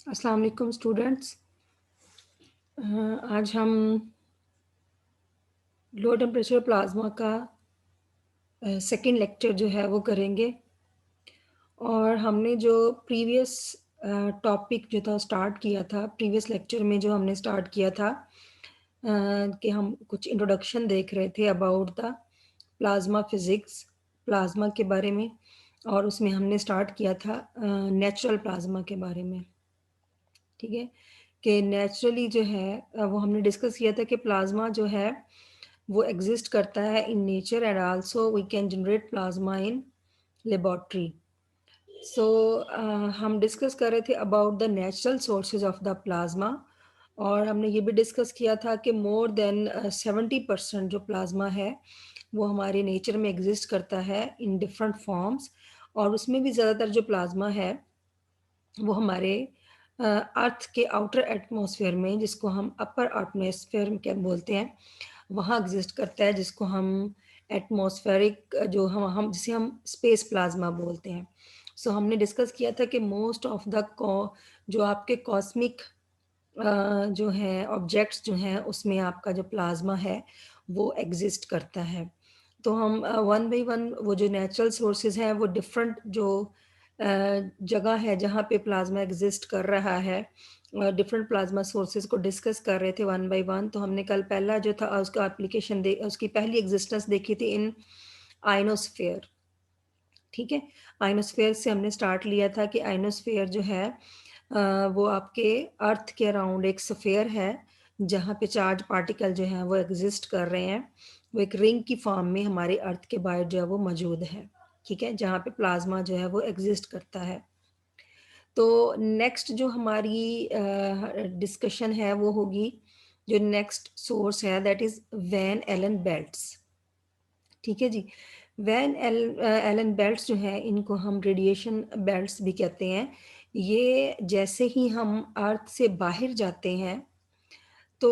अस्सलाम वालेकुम स्टूडेंट्स। आज हम लो टेम्परेचर प्लाज्मा का सेकंड लेक्चर जो है वो करेंगे। और हमने जो प्रीवियस टॉपिक जो था स्टार्ट किया था, प्रीवियस लेक्चर में जो हमने स्टार्ट किया था कि हम कुछ इंट्रोडक्शन देख रहे थे about the plasma physics, plasma के बारे में। और उसमें हमने स्टार्ट किया था नेचुरल प्लाज्मा के बारे में, ठीक है। कि नेचुरली जो है वो हमने डिस्कस किया था कि प्लाज्मा जो है वो एग्जिस्ट करता है in nature and also we can generate plasma in laboratory. So हम डिस्कस कर रहे थे about the natural sources of the plasma. और हमने ये भी डिस्कस किया था कि मोर देन 70% जो प्लाज्मा है वो हमारे नेचर में एग्जिस्ट करता है इन डिफरेंट फॉर्म्स। और उसमें भी ज़्यादातर जो प्लाज्मा है वो हमारे अर्थ के आउटर एटमॉस्फेयर में, जिसको हम अपर एटमॉस्फेयर क्या बोलते हैं, वहाँ एग्जिस्ट करता है, जिसको हम एटमॉस्फेरिक जो हम जिसे हम स्पेस प्लाज्मा बोलते हैं। सो हमने डिस्कस किया था कि मोस्ट ऑफ द जो आपके कॉस्मिक जो हैं ऑब्जेक्ट्स जो हैं उसमें आपका जो प्लाज्मा है वो एग्जिस्ट करता है। तो हम वन बाय वन वो जो नेचुरल सोर्सेज हैं वो डिफरेंट जो जगह है जहाँ पे प्लाज्मा एग्जिस्ट कर रहा है, डिफरेंट प्लाज्मा सोर्सेज को डिस्कस कर रहे थे वन बाय वन। तो हमने कल पहला जो था उसका एप्लीकेशन उसकी पहली एग्जिस्टेंस देखी थी इन आइनोस्फेयर, ठीक है। आइनोस्फेयर से हमने स्टार्ट लिया था कि आइनोस्फेयर जो है वो आपके अर्थ के अराउंड एक स्फेयर है जहाँ पे चार्ज पार्टिकल जो हैं वो एग्जिस्ट कर रहे हैं। वो एक रिंग की फॉर्म में हमारे अर्थ के बाहर जो है वो मौजूद है, ठीक है, जहाँ पे प्लाज्मा जो है वो एग्जिस्ट करता है। तो नेक्स्ट जो हमारी डिस्कशन है वो होगी, जो नेक्स्ट सोर्स है that is Van Allen belts, ठीक है जी। एलन बेल्ट्स जो हैं इनको हम रेडिएशन बेल्ट्स भी कहते हैं। ये जैसे ही हम अर्थ से बाहर जाते हैं तो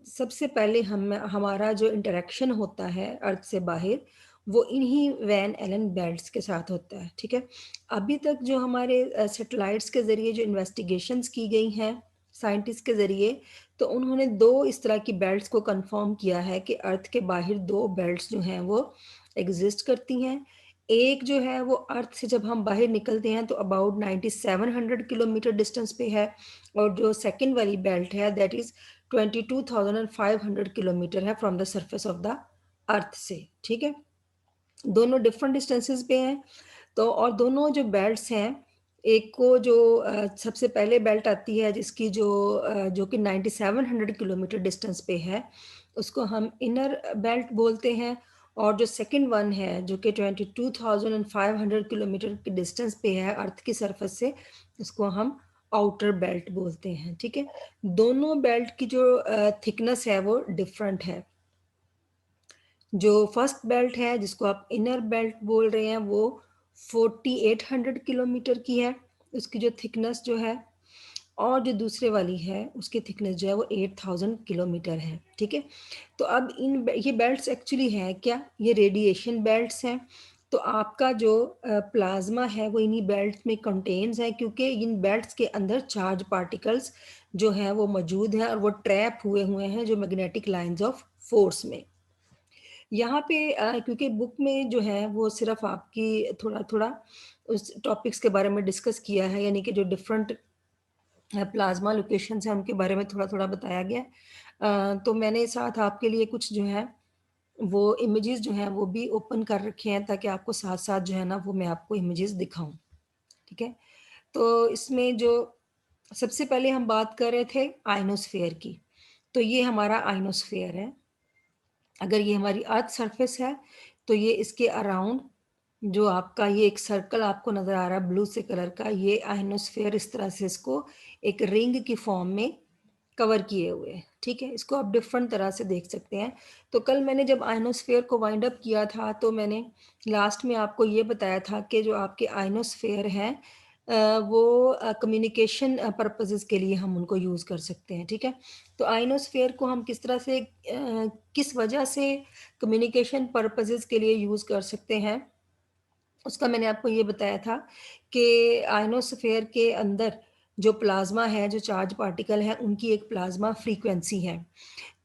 सबसे पहले हम हमारा जो इंटरेक्शन होता है अर्थ से बाहर वो इन्हीं वैन एलन बेल्ट्स के साथ होता है, ठीक है। अभी तक जो हमारे सैटेलाइट्स के ज़रिए जो इन्वेस्टिगेशंस की गई हैं साइंटिस्ट के ज़रिए, तो उन्होंने दो इस तरह की बेल्ट्स को कंफर्म किया है कि अर्थ के बाहर दो बेल्ट्स जो हैं वो एग्जिस्ट करती हैं। एक जो है वो अर्थ से जब हम बाहर निकलते हैं तो अबाउट 9700 किलोमीटर डिस्टेंस पे है। और जो सेकंड वाली बेल्ट है दैट इज़ 22,500 किलोमीटर है from the surface of the earth से, ठीक है। दोनों डिफरेंट डिस्टेंसेस पे हैं। तो और दोनों जो बेल्ट्स हैं, एक को जो सबसे पहले बेल्ट आती है जिसकी जो कि 9700 किलोमीटर डिस्टेंस पे है, उसको हम इनर बेल्ट बोलते हैं। और जो सेकंड वन है जो कि 22,500 किलोमीटर की डिस्टेंस पे है अर्थ की सरफेस से, उसको हम आउटर बेल्ट बोलते हैं, ठीक है। दोनों बेल्ट की जो थिकनेस है वो डिफरेंट है। जो फर्स्ट बेल्ट है जिसको आप इनर बेल्ट बोल रहे हैं वो 4800 किलोमीटर की है, उसकी जो थिकनेस जो है। और जो दूसरे वाली है उसकी थिकनेस जो है वो 8000 किलोमीटर है, ठीक है। तो अब ये बेल्ट्स एक्चुअली हैं क्या, ये रेडिएशन बेल्ट्स हैं। तो आपका जो प्लाज्मा है वो इन्हीं बेल्ट में कंटेन्स है, क्योंकि इन बेल्ट्स के अंदर चार्ज पार्टिकल्स जो हैं वो मौजूद हैं और वो ट्रैप हुए हुए हैं जो मैग्नेटिक लाइंस ऑफ फोर्स में। यहाँ पे क्योंकि बुक में जो है वो सिर्फ आपकी थोड़ा-थोड़ा उस टॉपिक्स के बारे में डिस्कस किया है, यानी कि जो डिफरेंट प्लाज़्मा लोकेशंस हैं उनके बारे में थोड़ा-थोड़ा बताया गया है। तो मैंने साथ आपके लिए कुछ जो है वो इमेजेस जो हैं वो भी ओपन कर रखे हैं ताकि आपको साथ-साथ जो है ना वो मैं आपको इमेजेस दिखाऊँ, ठीक है? तो इसमें जो सबसे पहले हम बात कर रहे थे आयनोस्फीयर की। तो ये हमारा आयनोस्फीयर है। अगर ये हमारी अर्थ सरफेस है तो ये इसके अराउंड जो आपका ये एक सर्कल आपको नज़र आ रहा है ब्लू से कलर का, ये आयनोस्फीयर इस तरह से इसको एक रिंग की फॉर्म में कवर किए हुए हैं, ठीक है। इसको आप डिफरेंट तरह से देख सकते हैं। तो कल मैंने जब आयनोस्फीयर को वाइंड अप किया था तो मैंने लास्ट में आपको ये बताया था कि जो आपके आयनोस्फीयर हैं वो कम्युनिकेशन पर्पसेस के लिए हम उनको यूज़ कर सकते हैं, ठीक है। तो आयनोस्फीयर को हम किस तरह से किस वजह से कम्युनिकेशन पर्पसेस के लिए यूज़ कर सकते हैं, उसका मैंने आपको ये बताया था कि आयनोस्फीयर के अंदर जो प्लाज़्मा है, जो चार्ज पार्टिकल है, उनकी एक प्लाज़्मा फ्रीक्वेंसी है।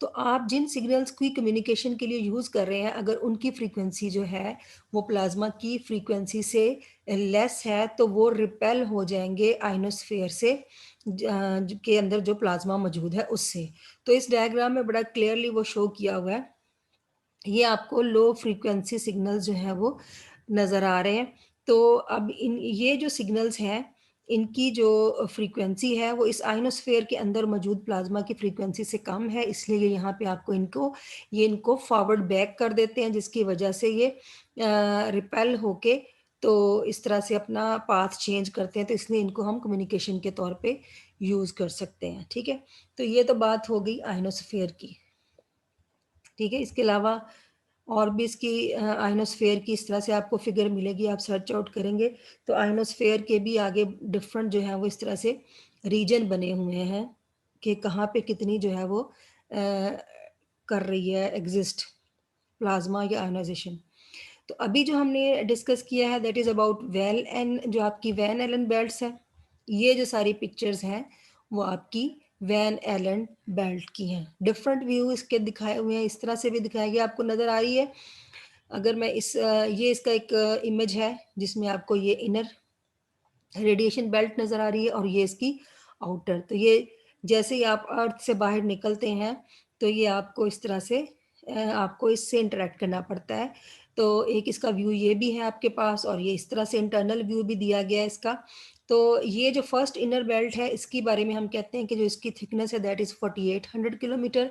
तो आप जिन सिग्नल्स की कम्युनिकेशन के लिए यूज़ कर रहे हैं, अगर उनकी फ्रीक्वेंसी जो है, वो प्लाज़्मा की फ्रीक्वेंसी से लेस है, तो वो रिपेल हो जाएँगे आयनोस्फीयर से के अंदर जो प्लाज़्मा मौजूद है, उससे। तो इस डायग्राम में बड़ा क्लियरली वो शो किया हुआ है। ये आपको लो फ्रीक्वेंसी सिग्नल्स जो हैं वो नज़र आ रहे हैं। तो अब इन ये जो सिग्नल्स हैं, इनकी जो फ्रीक्वेंसी है वो इस आयनोस्फीयर के अंदर मौजूद प्लाज़्मा की फ्रीक्वेंसी से कम है, इसलिए ये यहाँ पे आपको इनको फॉरवर्ड बैक कर देते हैं, जिसकी वजह से ये रिपेल होके तो इस तरह से अपना पाथ चेंज करते हैं, तो इसलिए इनको हम कम्युनिकेशन के तौर पे यूज़ कर सकते हैं, ठीक है? तो ये तो बात हो गई आयनोस्फीयर की। ठीक है? इसके अलावा और भी इसकी आयनोस्फीयर की इस तरह से आपको फ़िगर मिलेगी, आप सर्च आउट करेंगे, तो आयनोस्फीयर के भी आगे डिफरेंट जो है वो इस तरह से रीजन बने हुए हैं, कि कहाँ पे कितनी जो है वो कर रही है एग्ज़िस्ट प्लाज़्मा या आयनाइज़ेशन। तो अभी जो हमने डिस्कस किया है that is about well and जो आपकी वैन एलन बेल्ट्स हैं, ये जो सारी पिक्चर्स हैं, वो आपकी वैन एलन बेल्ट की हैं। डिफरेंट व्यू इसके दिखाए हुए हैं, इस तरह से भी दिखाया गया आपको नज़र आ रही है। अगर मैं ये इसका एक इमेज है जिसमें आपको ये इनर रेडिएशन बेल्ट नज़र आ रही है और ये इसकी आउटर। तो ये जैसे ही आप अर्थ से बाहर निकलते हैं, तो ये आपको इस तरह से आपको इससे इंटरैक्ट करना पड़ता है। तो एक इसका व्यू ये भी है आपके पास और ये इस तरह से इंटरनल व्यू भी दिया गया है इसका। तो ये जो फर्स्ट इनर बेल्ट है, इसके बारे में हम कहते हैं कि जो इसकी थिकनेस है that is 4800 kilometre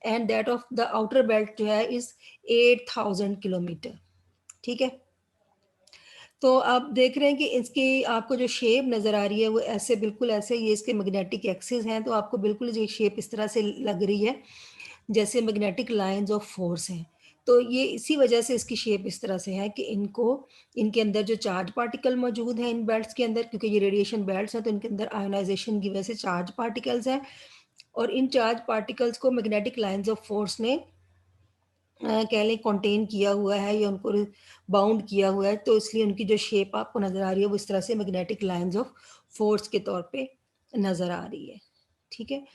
and that of the outer belt जो है इज़ 8000 किलोमीटर, ठीक है? तो आप देख रहे हैं कि इसकी आपको जो शेप नज़र आ रही है वो ऐसे बिल्कुल ऐसे ये इसके मैग्नेटिक एक्सिस हैं, तो आपको बिल्कुल ये शेप इस तरह से लग रही है जैसे मैग्नेटिक लाइंस ऑफ फोर्स हैं। तो ये इसी वजह से इसकी शेप इस तरह से है कि इनके अंदर जो चार्ज पार्टिकल मौजूद हैं इन बेल्ट्स के अंदर, क्योंकि ये रेडिएशन बेल्ट्स हैं तो इनके अंदर आयोनाइजेशन की वजह से चार्ज पार्टिकल्स हैं और इन चार्ज पार्टिकल्स को मैग्नेटिक लाइंस ऑफ फोर्स ने कह लें कंटेन किया हुआ है या उनको बाउंड किया हुआ है, तो इसलिए उनकी जो शेप आपको नज़र आ रही है वो इस तरह से मैग्नेटिक लाइंस ऑफ फोर्स के तौर पे नज़र आ रही है, ठीक है?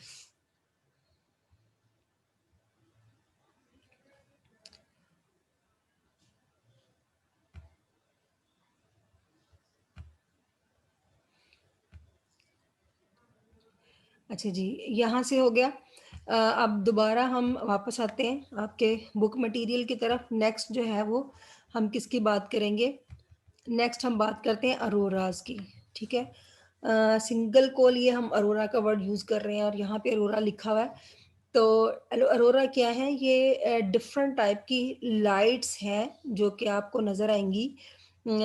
अच्छा जी, यहाँ से हो गया। अब दोबारा हम वापस आते हैं आपके बुक मटेरियल की तरफ। नेक्स्ट जो है वो हम किसकी बात करेंगे? नेक्स्ट हम बात करते हैं अरोराज़ की, ठीक है? सिंगल कोल ये हम अरोरा का वर्ड यूज़ कर रहे हैं और यहाँ पे अरोरा लिखा हुआ है। तो अरोरा क्या है? ये डिफरेंट टाइप की लाइट्स हैं जो कि आपको नज़र आएँगी।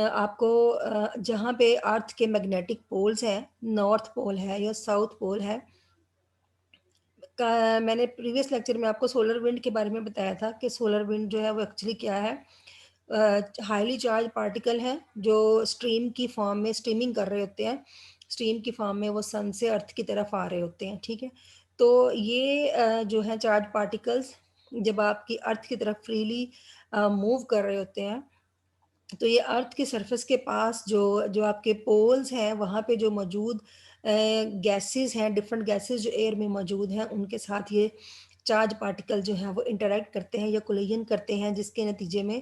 आपको जहाँ पे अर्थ के मैग्नेटिक पोल्स हैं, नॉर्थ पोल है या साउथ पोल है, का मैंने प्रीवियस लेक्चर में आपको सोलर विंड के बारे में बताया था कि सोलर विंड जो है वो एक्चुअली क्या है, हाईली चार्ज पार्टिकल हैं जो स्ट्रीम की फॉर्म में स्ट्रीमिंग कर रहे होते हैं, स्ट्रीम की फॉर्म में वो सन से अर्थ की तरफ आ रहे होते हैं, ठीक है? तो ये जो है चार्ज पार्टिकल्स जब आपकी अर्थ की तरफ फ्रीली मूव कर रहे होते हैं, तो ये अर्थ के सरफेस के पास जो जो आपके पोल्स हैं वहाँ पे जो मौजूद गैसेस हैं, डिफरेंट गैसेस जो एयर में मौजूद हैं, उनके साथ ये चार्ज पार्टिकल जो हैं वो इंटरैक्ट करते हैं या कोलिजन करते हैं, जिसके नतीजे में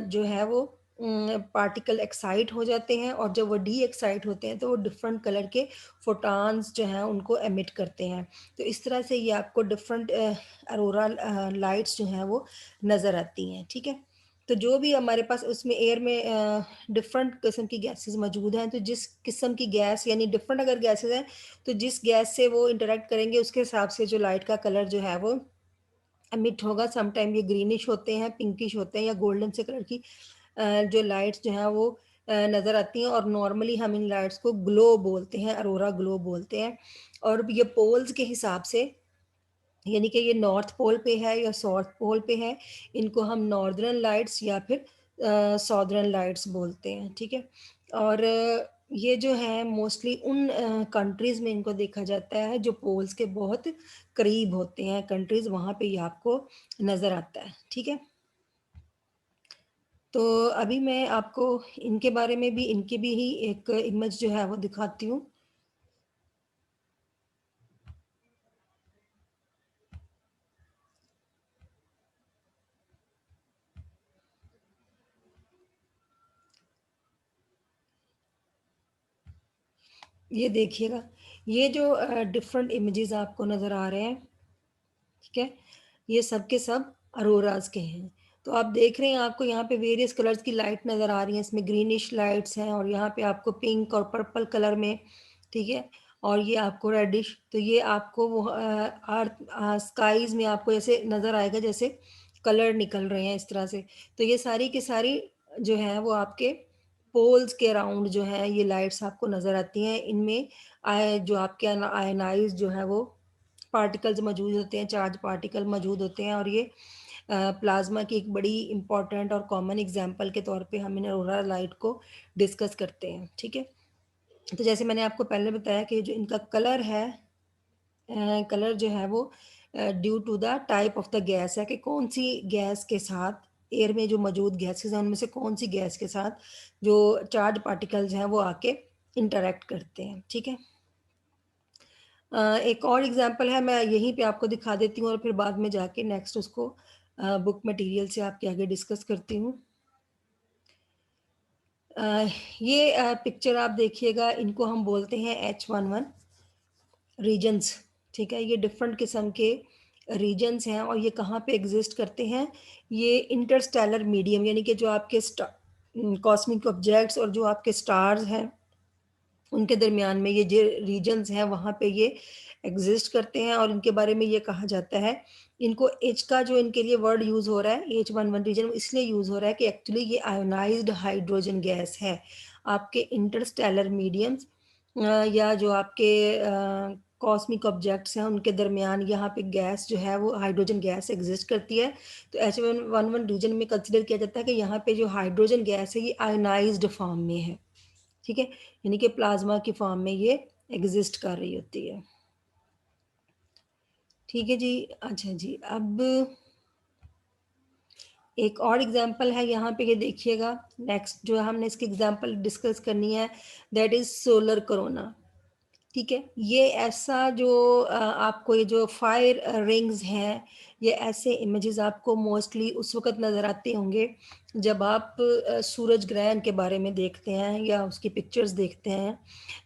जो है वो पार्टिकल एक्साइट हो जाते हैं और जब वो डी एक्साइट होते हैं तो वो डिफरेंट कलर के फोटॉन्स जो हैं उनको एमिट करते हैं। तो इस तरह से ये आपको डिफरेंट अरोरा लाइट्स जो हैं वो नज़र आती हैं, ठीक है? तो जो भी हमारे पास उसमें एयर में डिफरेंट किस्म की गैसेस मौजूद हैं, तो जिस किस्म की गैस यानी डिफरेंट अगर गैसेस हैं, तो जिस गैस से वो इंटरैक्ट करेंगे उसके हिसाब से जो लाइट का कलर जो है वो एमिट होगा। सम टाइम ये ग्रीनिश होते हैं, पिंकिश होते हैं या गोल्डन से कलर की जो लाइट्स जो हैं वो नज़र आती हैं और नॉर्मली हम इन लाइट्स को ग्लो बोलते हैं, अरोरा ग्लो बोलते हैं। और ये पोल्स के हिसाब से यानी कि ये नॉर्थ पोल पे है या साउथ पोल पे है, इनको हम नॉर्दर्न लाइट्स या फिर साउदर्न लाइट्स बोलते हैं, ठीक है? और ये जो है मोस्टली उन कंट्रीज़ में इनको देखा जाता है जो पोल्स के बहुत करीब होते हैं कंट्रीज़, वहाँ पे ये आपको नज़र आता है, ठीक है? तो अभी मैं आपको इनके बारे में भी इनकी भी ही एक इमेज जो है वो दिखाती हूँ। ये देखिएगा, ये जो डिफरेंट इमेजेस आपको नज़र आ रहे हैं, ठीक है? ये सब के सब अरोराज़ के हैं। तो आप देख रहे हैं, आपको यहाँ पे वेरियस कलर्स की लाइट नज़र आ रही हैं, इसमें ग्रीनिश लाइट्स हैं और यहाँ पे आपको पिंक और पर्पल कलर में, ठीक है? और ये आपको रेडिश, तो ये आपको वो स्काईज़ में आपको ऐसे नज़र आएगा जैसे कलर निकल रहे हैं इस तरह से। तो ये सारी की सारी जो हैं वो आपके पोल्स के अराउंड जो हैं ये लाइट्स आपको नज़र आती हैं। इनमें जो आपके आयनाइज़ जो हैं वो पार्टिकल्स मौजूद होते हैं, चार्ज पार्टिकल मौजूद होते हैं और ये प्लाज़्मा की एक बड़ी इम्पोर्टेंट और कॉमन एग्ज़ाम्पल के तौर पे हम इन ऑरोरा लाइट को डिस्कस करते हैं, ठीक है? तो जैसे मैंने आपको पहले बताया कि जो इनका कलर है, कलर जो है वो due to the type of the gas है कि कौन-सी गैस के साथ, एयर में जो मौजूद गैसेज़ हैं उनमें से कौन-सी गैस के साथ जो चार्ज पार्टिकल्स हैं वो आके इंटरैक्ट करते हैं, ठीक है? एक और एग्ज़ाम्पल है, मैं यहीं पे आपको दिखा देती हूँ और फिर बाद में जाके नेक्स्ट उसको बुक मटीरियल से आपके आगे डिस्कस करती हूँ। अ, ये पिक्चर आप देखिएगा, इनको हम बोलते हैं H11 रीजन्स, ठीक है? ये डिफरेंट किस्म के रीजन्स हैं और ये कहाँ पे एग्ज़िस्ट करते हैं? ये इंटरस्टेलर मीडियम यानी कि जो आपके कॉस्मिक ऑब्जेक्ट्स और जो आपके स्टार्स हैं उनके दरमियान में ये जो रीजन्स हैं वहाँ पे ये एग्ज़िस्ट करते हैं और इनके बारे में ये कहा जाता है, इनको एच का जो इनके लिए वर्ड यूज़ हो रहा है, H11 रीजन इसलिए यूज़ हो रहा है कि एक्चुअली ये आयोनाइज़्ड हाइड्रोजन गैस है। आपके इंटरस्टेलर मीडियम्स या जो आपके कॉस्मिक ऑब्जेक्ट्स हैं उनके दरमियान यहाँ पे गैस जो है वो हाइड्रोजन गैस एग्ज़िस्ट करती है। तो H11 रीजन में कंसिडर किया जाता है कि यहाँ पे जो हाइड्रोजन गैस है ये आयोनाइज़्ड फ़ॉर्म में है। ठीक है? यानी कि प्लाज़्मा की फ़ॉर्म में ये एग्ज़िस्ट कर रही होती है। ठीक है जी। अच्छा जी, अब एक और एग्ज़ाम्पल है यहाँ पे, ये देखिएगा, नेक्स्ट जो हमने इसकी एग्ज़ाम्पल डिस्कस करनी है, दैट इज़ सोलर कोरोना। ठीक है? ये ऐसा जो आपको ये जो फायर रिंग्स हैं, ये ऐसे इमेजेस आपको मोस्टली उस वक़्त नज़र आते होंगे जब आप सूरज ग्रहण के बारे में देखते हैं या उसकी पिक्चर्स देखते हैं,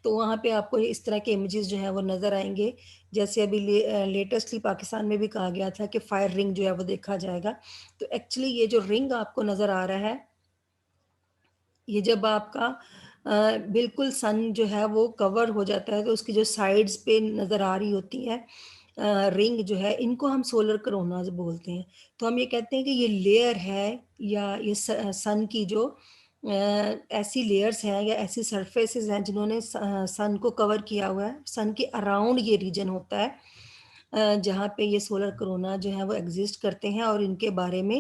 तो वहाँ पे आपको इस तरह के इमेजेस जो हैं वो नज़र आएँगे। जैसे अभी लेटेस्टली पाकिस्तान में भी कहा गया था कि फायर रिंग जो है वो देखा जाएगा। तो एक्चुअली ये जो रिंग आपको नज़र आ रहा है, ये जब आपका बिल्कुल सन जो है वो कवर हो जाता है तो उसकी जो साइड्स पे नज़र आ रही होती है रिंग जो है, इनको हम सोलर कोरोनाज़ बोलते हैं। तो हम ये कहते हैं कि ये लेयर है या ये सन की जो ऐसी लेयर्स हैं या ऐसी सरफेसेस हैं जिन्होंने सन को कवर किया हुआ है, सन के अराउंड ये रीजन होता है जहाँ पे ये सोलर कोरोना जो है वो एग्ज़िस्ट करते हैं और इनके बारे में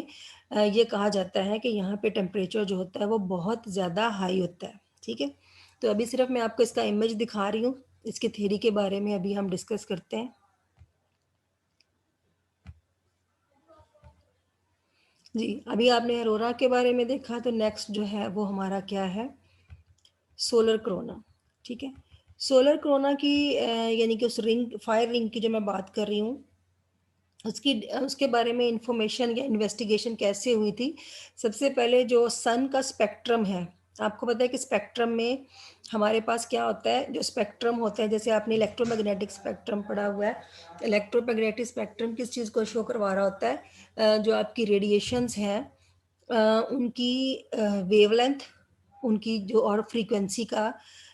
ये कहा जाता है कि यहाँ पे टेम्परेचर जो होता है वो बहुत ज़्यादा हाई होता है, ठीक है? तो अभी सिर्फ़ मैं आपको इसका इमेज दिखा रही हूँ, इसकी थ्योरी के बारे में अभी हम डिस्कस करते हैं। जी, अभी आपने अरोरा के बारे में देखा, तो नेक्स्ट जो है वो हमारा क्या है? सोलर कोरोना, ठीक है? सोलर कोरोना की यानी कि उस रिंग फायर रिंग की जो मैं बात कर रही हूँ, उसके बारे में इन्फॉर्मेशन या इन्वेस्टिगेशन कैसे हुई थी? सबसे पहले जो सन का स्पेक्ट्रम है, आपको पता है कि स्पेक्ट्रम में हमारे पास क्या होता है, जो स्पेक्ट्रम होता है, जैसे आपने इलेक्ट्रोमैग्नेटिक स्पेक्ट्रम पढ़ा हुआ है। इलेक्ट्रोमैग्नेटिक स्पेक्ट्रम किस चीज़ को शो करवा रहा होता है? जो आपकी रेडिएशंस हैं उनकी वेवलेंथ, उनकी जो और फ्रीक्वेंसी का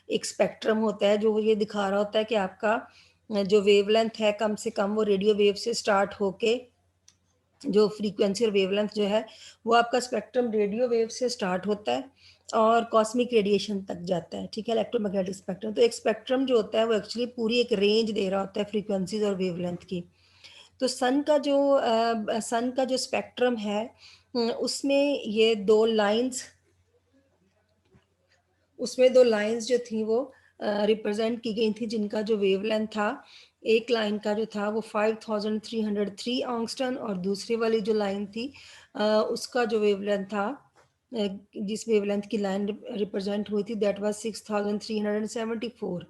एक स्पेक्ट्रम होता है, जो ये दिखा रहा होता है कि आपका जो वेवलेंथ है कम से कम वो रेडियो वेव से स्टार्ट होके जो फ्रीक्वेंसी और वेवलेंथ जो है वो आपका स्पेक्ट्रम रेडियो वेव से स्टार्ट होता है और कॉस्मिक रेडिएशन तक जाता है, ठीक है? इलेक्ट्रोमैग्नेटिक स्पेक्ट्रम, तो एक स्पेक्ट्रम जो होता है वो एक्चुअली पूरी एक रेंज दे रहा होता है फ्रीक्वेंसीज और वेवलेंथ की। तो सन का जो स्पेक्ट्रम है उसमें ये 2 लाइन्स, उसमें 2 लाइन्स जो थी वो रिप्रेज़ेंट की गई थी जिनका जो वेवलेंथ था, एक लाइन का जो था वो 5303 एंगस्ट्रॉम और दूसरी वाली जो लाइन थी उसका जो वेवलेंथ था, जिस वेवलेंथ की लाइन रिप्रेज़ेंट हुई थी दैट वाज़ 6374।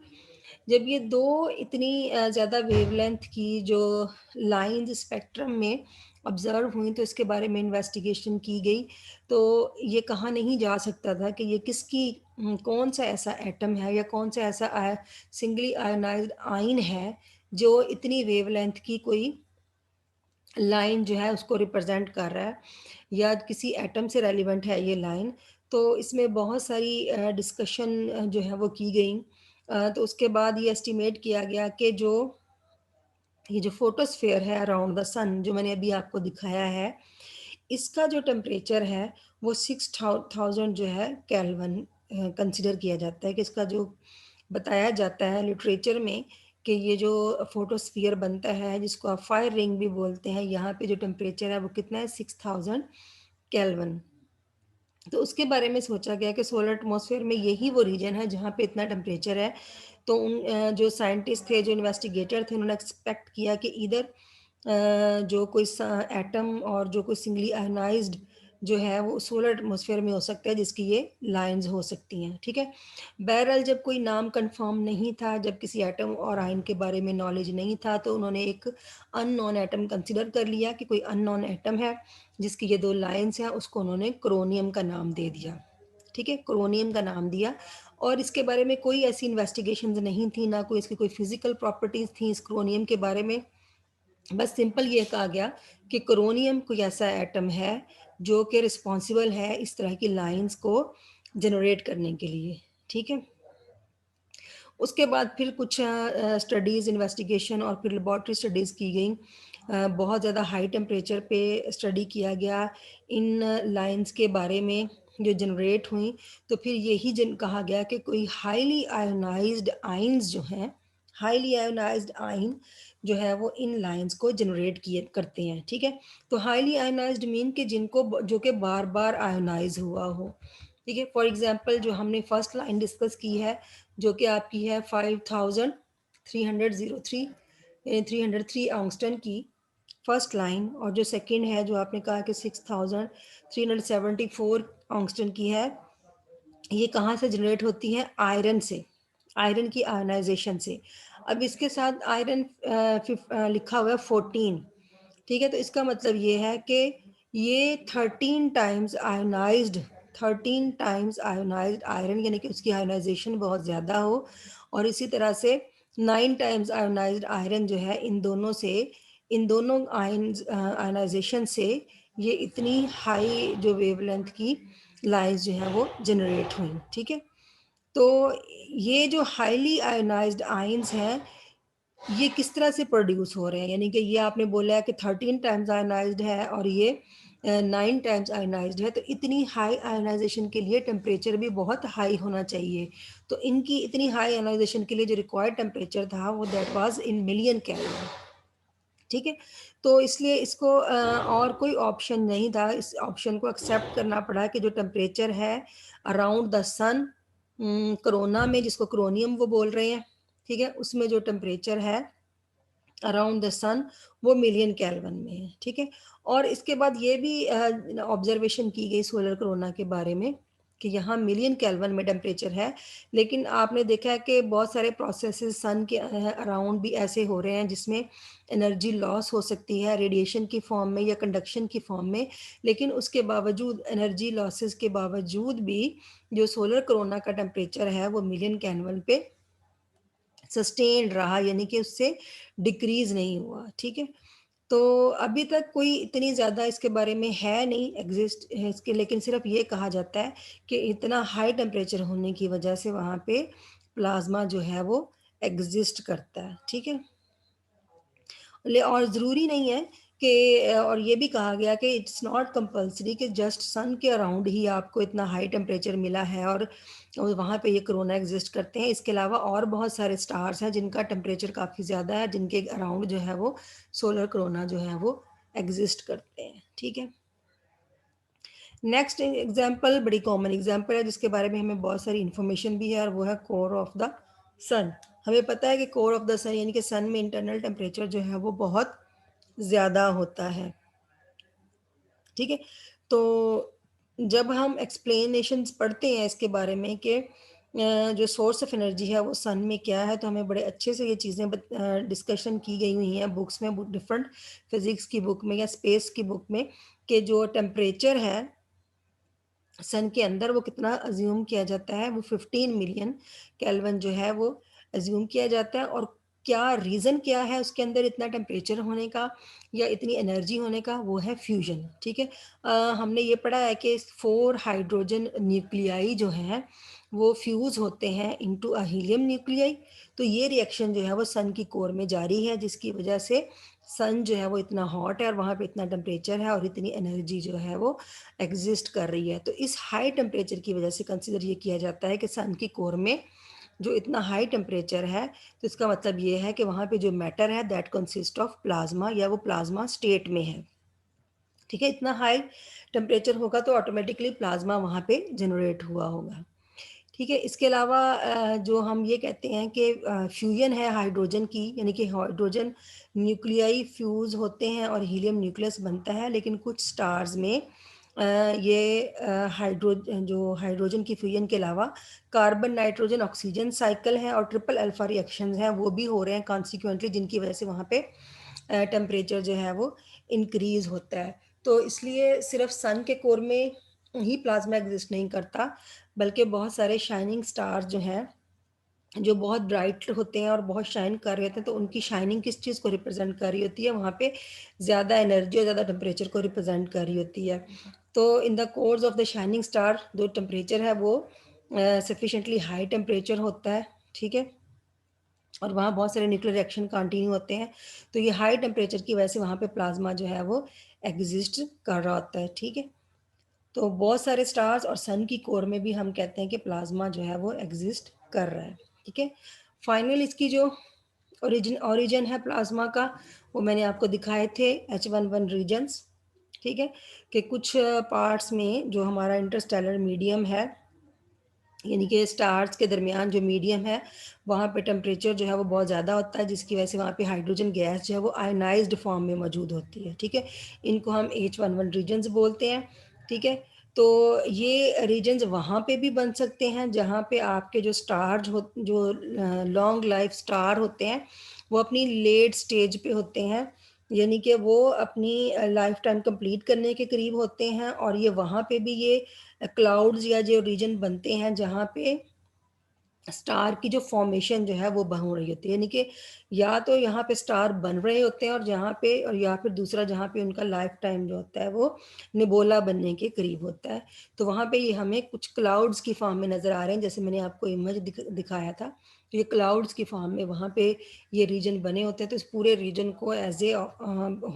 जब ये 2 इतनी ज़्यादा वेवलेंथ की जो लाइन्स स्पेक्ट्रम में ऑब्ज़र्व हुई, तो इसके बारे में इन्वेस्टिगेशन की गई। तो ये कहा नहीं जा सकता था कि ये किसकी कौन-सा ऐसा एटम है या कौन-सा ऐसा सिंगली आयोनाइज़्ड आयन है, जो इतनी वेवलेंथ की कोई लाइन जो है उसको रिप्रेज़ेंट कर रहा है या किसी एटम से रेलेवेंट है ये लाइन। तो इसमें बहुत सारी डिस्कशन जो है वो की गई। तो उसके बाद ये एस्टिमेट किया गया कि जो ये जो फोटोस्फीयर है अराउंड द सन, जो मैंने अभी आपको दिखाया है, इसका जो टेम्परेचर है वो 6000 जो है केल्विन कंसीडर किया जाता है कि इसका जो बताया जाता है लिटरेचर में कि ये जो फोटोस्फीयर बनता है जिसको आप फायर रिंग भी बोलते हैं, यहाँ पे जो टेम्परेचर है वो कितना है 6000 केल्विन। तो उसके बारे में सोचा गया कि सोलर एटमॉस्फेयर में यही वो रीजन है जहाँ पे इतना टेम्परेचर है। तो जो साइंटिस्ट थे, जो इन्वेस्टिगेटर थे, उन्होंने एक्सपेक्ट किया कि इधर जो कोई एटम और जो कोई सिंगली आयोनाइज्ड जो है वो सोलर एटमॉस्फेयर में हो सकता है जिसकी ये लाइंस हो सकती हैं, ठीक है। बहरहाल जब कोई नाम कंफर्म नहीं था, जब किसी एटम और आयन के बारे में नॉलेज नहीं था, तो उन्होंने एक अननोन एटम कंसिडर कर लिया कि कोई अननोन एटम है जिसकी ये 2 लाइन्स हैं, उसको उन्होंने क्रोनियम का नाम दे दिया, ठीक है? क्रोनियम का नाम दिया और इसके बारे में कोई ऐसी इन्वेस्टिगेशंस नहीं थी, ना कोई इसकी कोई फिज़िकल प्रॉपर्टीज़ थी इस क्रोनियम के बारे में। बस सिंपल ये कहा गया कि क्रोनियम कोई ऐसा एटम है जो कि रिस्पॉन्सिबल है इस तरह की लाइन्स को जनरेट करने के लिए, ठीक है? उसके बाद फिर कुछ स्टडीज़, इन्वेस्टिगेशन और फिर लेबॉरेटरी स्टडीज़ की गईं। बहुत ज़्यादा हाई टेम्परेचर पे स्टडी किया गया इन लाइन्स के बारे में जो जनरेट हुई। तो फिर यही जन कहा गया कि कोई हाईली आयोनाइज़्ड आयन्स जो हैं, हाईली आयोनाइज़्ड आयन जो है वो इन लाइन्स को जनरेट किए करते हैं, ठीक है? तो हाईली आयोनाइज़्ड मीन कि जिनको जो कि बार-बार आयोनाइज़ हुआ हो, ठीक है? फॉर एग्ज़ाम्पल जो हमने फर्स्ट लाइन डिस्कस की है जो कि आपकी है 5303 यानी 303 ऑंगस्टन की फर्स्ट लाइन, और जो सेकंड है जो आपने कहा कि 6374 ऑंगस्टन की है, ये कहाँ से जनरेट होती है? आयरन से, आयरन की आयनाइजेशन से। अब इसके साथ आयरन लिखा हुआ है 14, ठीक है? तो इसका मतलब ये है कि ये 13 टाइम्स आयोनाइज़्ड, 13 टाइम्स आयोनाइज़्ड आयरन, यानी कि उसकी आयोनाइज़ेशन बहुत ज़्यादा हो, और इसी तरह से 9 टाइम्स आयोनाइज़्ड आयरन जो है इन दोनों से, इन दोनों आयोनाइज़ेशन से ये इतनी हाई जो वेवलेंथ की लाइन्स जो हैं वो जनरेट हुई, ठीक है? तो ये जो हाईली आयोनाइज़्ड आयन्स हैं, ये किस तरह से प्रोड्यूस हो रहे हैं? यानी कि ये आपने बोला है कि 13 टाइम्स आयोनाइज़्ड है और ये 9 टाइम्स आयोनाइज़्ड है, तो इतनी हाई आयोनाइज़ेशन के लिए टेम्परेचर भी बहुत हाई होना चाहिए। तो इनकी इतनी हाई आयोनाइज़ेशन के लिए जो रिक्वायर्ड टेम्परेचर था वो that was in million kelvin, ठीक है? तो इसलिए इसको और कोई ऑप्शन नहीं था, इस ऑप्शन को एक्सेप्ट करना पड़ा कि जो टेम्परेचर है अराउंड द सन, कोरोना में जिसको क्रोनियम वो बोल रहे हैं, ठीक है? उसमें जो टेम्परेचर है अराउंड द सन वो मिलियन केल्विन में है, ठीक है? और इसके बाद ये भी ऑब्जर्वेशन की गई सोलर कोरोना के बारे में कि यहाँ मिलियन केल्विन में टेम्परेचर है, लेकिन आपने देखा है कि बहुत सारे प्रोसेसेस सन के अराउंड भी ऐसे हो रहे हैं जिसमें एनर्जी लॉस हो सकती है रेडिएशन की फॉर्म में या कंडक्शन की फॉर्म में, लेकिन उसके बावजूद, एनर्जी लॉसेस के बावजूद भी जो सोलर कोरोना का टेम्परेचर है वो मिलियन केल्विन पे सस्टेन्ड रहा, यानी कि उससे डिक्रीज़ नहीं हुआ, ठीक है? तो अभी तक कोई इतनी ज़्यादा इसके बारे में है नहीं, एग्ज़िस्ट है इसके, लेकिन सिर्फ़ ये कहा जाता है कि इतना हाई टेम्परेचर होने की वजह से वहाँ पे प्लाज़्मा जो है वो एग्ज़िस्ट करता है, ठीक है? ले और ज़रूरी नहीं है कि और ये भी कहा गया कि इट्स नॉट कंपल्सरी कि जस्ट सन के अराउंड ही आपको इतना हाई टेम्परेचर मिला है और वहाँ पे ये कोरोना एग्ज़िस्ट करते हैं। इसके अलावा और बहुत सारे स्टार्स हैं जिनका टेम्परेचर काफ़ी ज़्यादा है, जिनके अराउंड जो है वो सोलर कोरोना जो है वो एग्ज़िस्ट करते हैं, ठीक है? नेक्स्ट एग्ज़ाम्पल बड़ी कॉमन एग्ज़ाम्पल है जिसके बारे में हमें बहुत सारी इन्फॉर्मेशन भी है, और वो है कोर ऑफ़ द सन। हमें पता है कि कोर ऑफ़ द सन यानी कि सन में इंटरनल टेम्परेचर जो है वो बहुत ज़्यादा होता है, ठीक है? तो जब हम एक्सप्लेनेशंस पढ़ते हैं इसके बारे में कि जो सोर्स ऑफ एनर्जी है वो सन में क्या है, तो हमें बड़े अच्छे से ये चीज़ें डिस्कशन की गई हुई हैं बुक्स में, डिफरेंट फिजिक्स की बुक में या स्पेस की बुक में, कि जो टेम्परेचर है सन के अंदर वो कितना अज्यूम किया जाता है, वो 15 मिलियन केल्विन जो है वो अज्यूम किया जाता है। और क्या रीज़न क्या है उसके अंदर इतना टेम्परेचर होने का या इतनी एनर्जी होने का, वो है फ्यूजन। ठीक है। हमने ये पढ़ा है कि 4 हाइड्रोजन न्यूक्लियाई जो हैं वो फ्यूज़ होते हैं इनटू अ हीलियम न्यूक्लियाई। तो ये रिएक्शन जो है वो सन की कोर में जारी है, जिसकी वजह से सन जो है वो इतना हॉट है और वहाँ पे इतना टेम्परेचर है और इतनी एनर्जी जो है वो एग्जिस्ट कर रही है। तो इस हाई टेम्परेचर की वजह से कंसीडर ये किया जाता है कि सन की कोर में जो इतना हाई टेम्परेचर है, तो इसका मतलब ये है कि वहाँ पे जो मैटर है दैट कंसिस्ट ऑफ प्लाज्मा, या वो प्लाज्मा स्टेट में है। ठीक है, इतना हाई टेम्परेचर होगा तो ऑटोमेटिकली प्लाज्मा वहाँ पे जनरेट हुआ होगा। ठीक है, इसके अलावा जो हम ये कहते हैं कि फ्यूजन है हाइड्रोजन की, यानी कि हाइड्रोजन न्यूक्लियाई फ्यूज़ होते हैं और हीलियम न्यूक्लियस बनता है, लेकिन कुछ स्टार्स में ये जो हाइड्रोजन की फ्यूजन के अलावा कार्बन नाइट्रोजन ऑक्सीजन साइकिल है और ट्रिपल अल्फा रिएक्शंस हैं, वो भी हो रहे हैं कॉन्सिक्वेंटली, जिनकी वजह से वहाँ पे टेम्परेचर जो है वो इंक्रीज़ होता है। तो इसलिए सिर्फ सन के कोर में ही प्लाज्मा एग्जिस्ट नहीं करता, बल्कि बहुत सारे शाइनिंग स्टार्स जो हैं, जो बहुत ब्राइट होते हैं और बहुत शाइन कर रहे होते हैं, तो उनकी शाइनिंग किस चीज़ को रिप्रेजेंट कर रही होती है, वहाँ पे ज़्यादा एनर्जी और ज़्यादा टेम्परेचर को रिप्रेजेंट कर रही होती है। तो in the course of the shining star जो टेम्परेचर है वो सफिशिएंटली हाई टेम्परेचर होता है। ठीक है, और वहाँ बहुत सारे न्यूक्लियर रिएक्शन कंटिन्यू होते हैं, तो ये हाई टेम्परेचर की वजह से वहाँ पे प्लाज्मा जो है वो एग्जिस्ट कर रहा होता है। ठीक है, तो बहुत सारे स्टार्स और सन की कोर में भी हम कहते हैं कि प्लाज्मा जो है वो एग्जिस्ट कर रहा है। ठीक है, फाइनल इसकी जो ओरिजिन है प्लाज्मा का, वो मैंने आपको दिखाए थे H11 रीजन्स। ठीक है, कि कुछ पार्ट्स में जो हमारा इंटरस्टेलर मीडियम है, यानी कि स्टार्स के दरमियान जो मीडियम है, वहाँ पे टेम्परेचर जो है वो बहुत ज़्यादा होता है, जिसकी वजह से वहाँ पे हाइड्रोजन गैस जो है वो आयनाइज्ड फॉर्म में मौजूद होती है। ठीक है, इनको हम H11 रीजन्स बोलते हैं। ठीक है, तो ये रीजन्स वहाँ पे भी बन सकते हैं जहाँ पे आपके जो स्टार्स हो, जो लॉन्ग लाइफ स्टार होते हैं, वो अपनी लेट स्टेज पे होते हैं, यानी कि वो अपनी लाइफ टाइम कंप्लीट करने के करीब होते हैं। और ये वहाँ पे भी ये क्लाउड्स या जो रीजन बनते हैं जहाँ पे स्टार की जो फॉर्मेशन जो है वो हो रही होती है, यानी कि या तो यहाँ पे स्टार बन रहे होते हैं और जहाँ पे, और या फिर दूसरा जहाँ पे उनका लाइफ टाइम जो होता है वो निबोला बनने के करीब होता है। तो वहाँ पे ये हमें कुछ क्लाउड्स की फॉर्म में नज़र आ रहे हैं, जैसे मैंने आपको इमेज दिखाया था, तो ये क्लाउड्स की फॉर्म में वहाँ पे ये रीजन बने होते हैं। तो इस पूरे रीजन को एज ए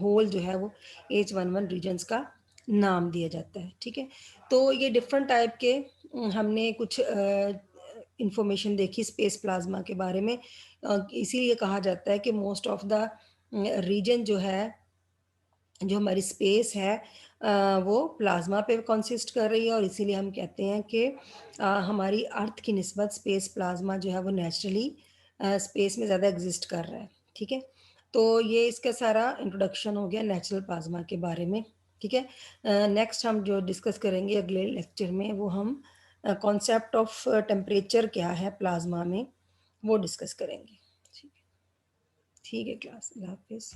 होल जो है वो H11 रीजन्स का नाम दिया जाता है। ठीक है, तो ये डिफरेंट टाइप के हमने कुछ इंफॉर्मेशन देखी स्पेस प्लाज्मा के बारे में। इसीलिए कहा जाता है कि मोस्ट ऑफ द रीजन जो है, जो हमारी स्पेस है, वो प्लाज्मा पे कंसिस्ट कर रही है, और इसीलिए हम कहते हैं कि हमारी अर्थ की निस्बत स्पेस प्लाज्मा जो है वो नेचुरली स्पेस में ज़्यादा एग्जिस्ट कर रहा है। ठीक है, तो ये इसका सारा इंट्रोडक्शन हो गया नेचुरल प्लाज्मा के बारे में। ठीक है, नेक्स्ट हम जो डिस्कस करेंगे अगले लेक्चर में, वो हम कॉन्सेप्ट ऑफ टेम्परेचर क्या है प्लाज्मा में, वो डिस्कस करेंगे। ठीक है, ठीक है क्लास, अल्लाह हाफिज़।